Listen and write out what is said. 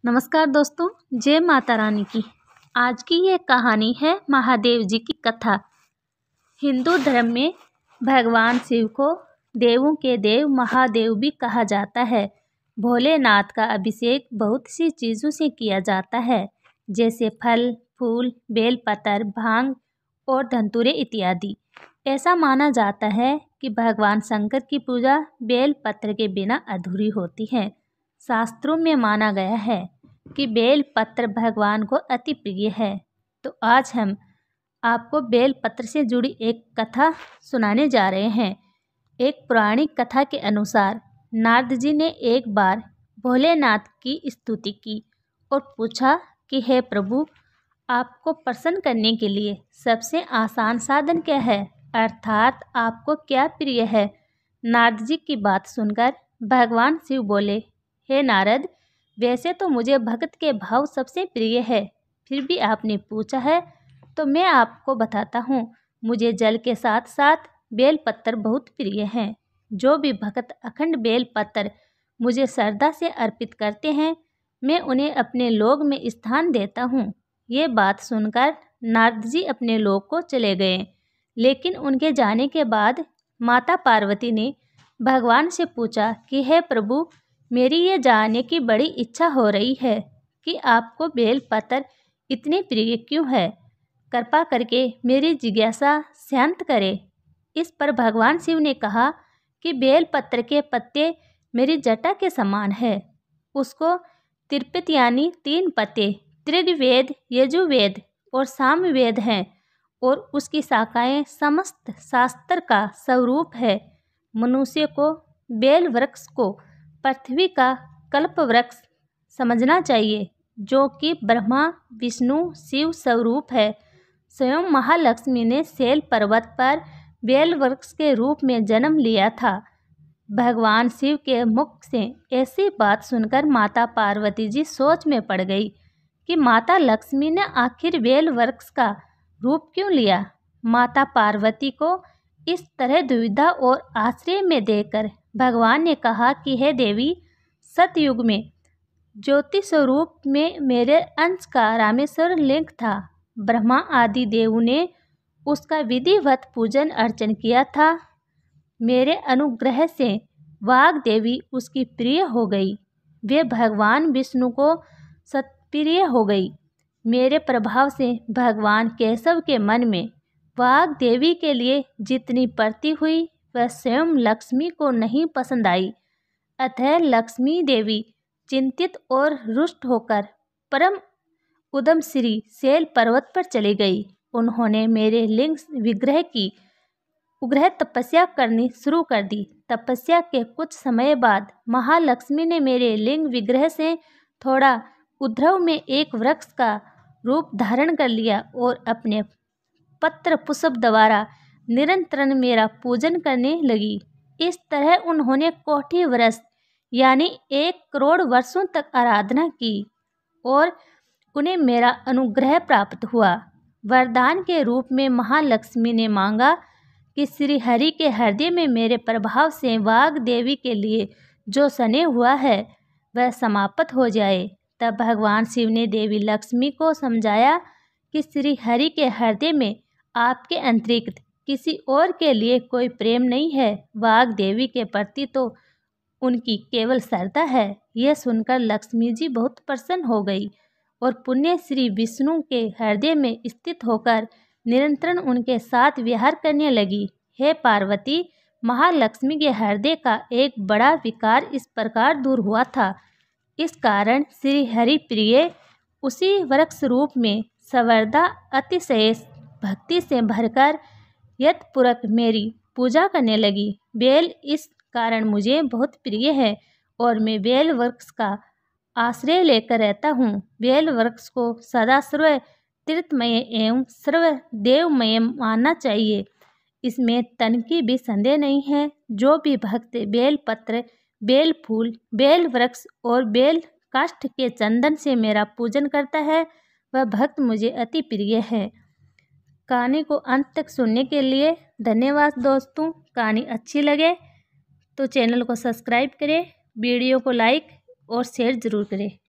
नमस्कार दोस्तों, जय माता रानी की। आज की ये कहानी है महादेव जी की कथा। हिंदू धर्म में भगवान शिव को देवों के देव महादेव भी कहा जाता है। भोलेनाथ का अभिषेक बहुत सी चीज़ों से किया जाता है, जैसे फल, फूल, बेलपत्र, भांग और धतूरे इत्यादि। ऐसा माना जाता है कि भगवान शंकर की पूजा बेलपत्र के बिना अधूरी होती है। शास्त्रों में माना गया है कि बेलपत्र भगवान को अति प्रिय है। तो आज हम आपको बेलपत्र से जुड़ी एक कथा सुनाने जा रहे हैं। एक पौराणिक कथा के अनुसार नारद जी ने एक बार भोलेनाथ की स्तुति की और पूछा कि हे प्रभु, आपको प्रसन्न करने के लिए सबसे आसान साधन क्या है, अर्थात आपको क्या प्रिय है। नारद जी की बात सुनकर भगवान शिव बोले, हे नारद, वैसे तो मुझे भक्त के भाव सबसे प्रिय है, फिर भी आपने पूछा है तो मैं आपको बताता हूँ। मुझे जल के साथ साथ बेलपत्र बहुत प्रिय हैं। जो भी भक्त अखंड बेलपत्र मुझे श्रद्धा से अर्पित करते हैं, मैं उन्हें अपने लोक में स्थान देता हूँ। ये बात सुनकर नारद जी अपने लोक को चले गए, लेकिन उनके जाने के बाद माता पार्वती ने भगवान से पूछा कि हे प्रभु, मेरी ये जानने की बड़ी इच्छा हो रही है कि आपको बेलपत्र इतने प्रिय क्यों है। कृपा करके मेरी जिज्ञासा शांत करें। इस पर भगवान शिव ने कहा कि बेलपत्र के पत्ते मेरी जटा के समान है। उसको त्रिपित यानी 3 पत्ते ऋग्वेद, यजुर्वेद और सामवेद हैं और उसकी शाखाएं समस्त शास्त्र का स्वरूप है। मनुष्य को बेल वृक्ष को पृथ्वी का कल्प वृक्ष समझना चाहिए, जो कि ब्रह्मा, विष्णु, शिव स्वरूप है। स्वयं महालक्ष्मी ने शैल पर्वत पर बेल वृक्ष के रूप में जन्म लिया था। भगवान शिव के मुख से ऐसी बात सुनकर माता पार्वती जी सोच में पड़ गई कि माता लक्ष्मी ने आखिर बेल वृक्ष का रूप क्यों लिया। माता पार्वती को इस तरह दुविधा और आश्चर्य में देखकर भगवान ने कहा कि हे देवी, सतयुग में ज्योति स्वरूप में मेरे अंश का रामेश्वर लिंग था। ब्रह्मा आदि देवों ने उसका विधिवत पूजन अर्चन किया था। मेरे अनुग्रह से वाग देवी उसकी प्रिय हो गई। वे भगवान विष्णु को सत्प्रिय हो गई। मेरे प्रभाव से भगवान केशव के मन में वाग देवी के लिए जितनी प्रति हुई, वह स्वयं लक्ष्मी को नहीं पसंद आई। अतः लक्ष्मी देवी चिंतित और रुष्ट होकर परम उदम श्री शैल पर्वत पर चली गई। उन्होंने मेरे लिंग विग्रह की उग्र तपस्या करनी शुरू कर दी। तपस्या के कुछ समय बाद महालक्ष्मी ने मेरे लिंग विग्रह से थोड़ा उद्धव में एक वृक्ष का रूप धारण कर लिया और अपने पत्र पुष्प द्वारा निरंतर मेरा पूजन करने लगी। इस तरह उन्होंने कोटि वर्ष यानी 1 करोड़ वर्षों तक आराधना की और उन्हें मेरा अनुग्रह प्राप्त हुआ। वरदान के रूप में महालक्ष्मी ने मांगा कि श्री हरि के हृदय में मेरे प्रभाव से वाग देवी के लिए जो सने हुआ है वह समाप्त हो जाए। तब भगवान शिव ने देवी लक्ष्मी को समझाया कि श्री हरि के हृदय में आपके अतिरिक्त किसी और के लिए कोई प्रेम नहीं है। वाग देवी के प्रति तो उनकी केवल श्रद्धा है। यह सुनकर लक्ष्मी जी बहुत प्रसन्न हो गई और पुण्य श्री विष्णु के हृदय में स्थित होकर निरंतर उनके साथ विहार करने लगी। हे पार्वती, महालक्ष्मी के हृदय का एक बड़ा विकार इस प्रकार दूर हुआ था। इस कारण श्री हरि प्रिय उसी वृक्ष रूप में सर्वदा अतिशय भक्ति से भरकर यत्पूर्वक मेरी पूजा करने लगी। बेल इस कारण मुझे बहुत प्रिय है और मैं बेल वृक्ष का आश्रय लेकर रहता हूँ। बेल वृक्ष को सदा सर्व तीर्थमय एवं सर्वदेवमय मानना चाहिए, इसमें तनिक भी संदेह नहीं है। जो भी भक्त बेल पत्र, बेल फूल, बेल वृक्ष और बेल काष्ठ के चंदन से मेरा पूजन करता है, वह भक्त मुझे अति प्रिय है। कहानी को अंत तक सुनने के लिए धन्यवाद दोस्तों। कहानी अच्छी लगे तो चैनल को सब्सक्राइब करें, वीडियो को लाइक और शेयर ज़रूर करें।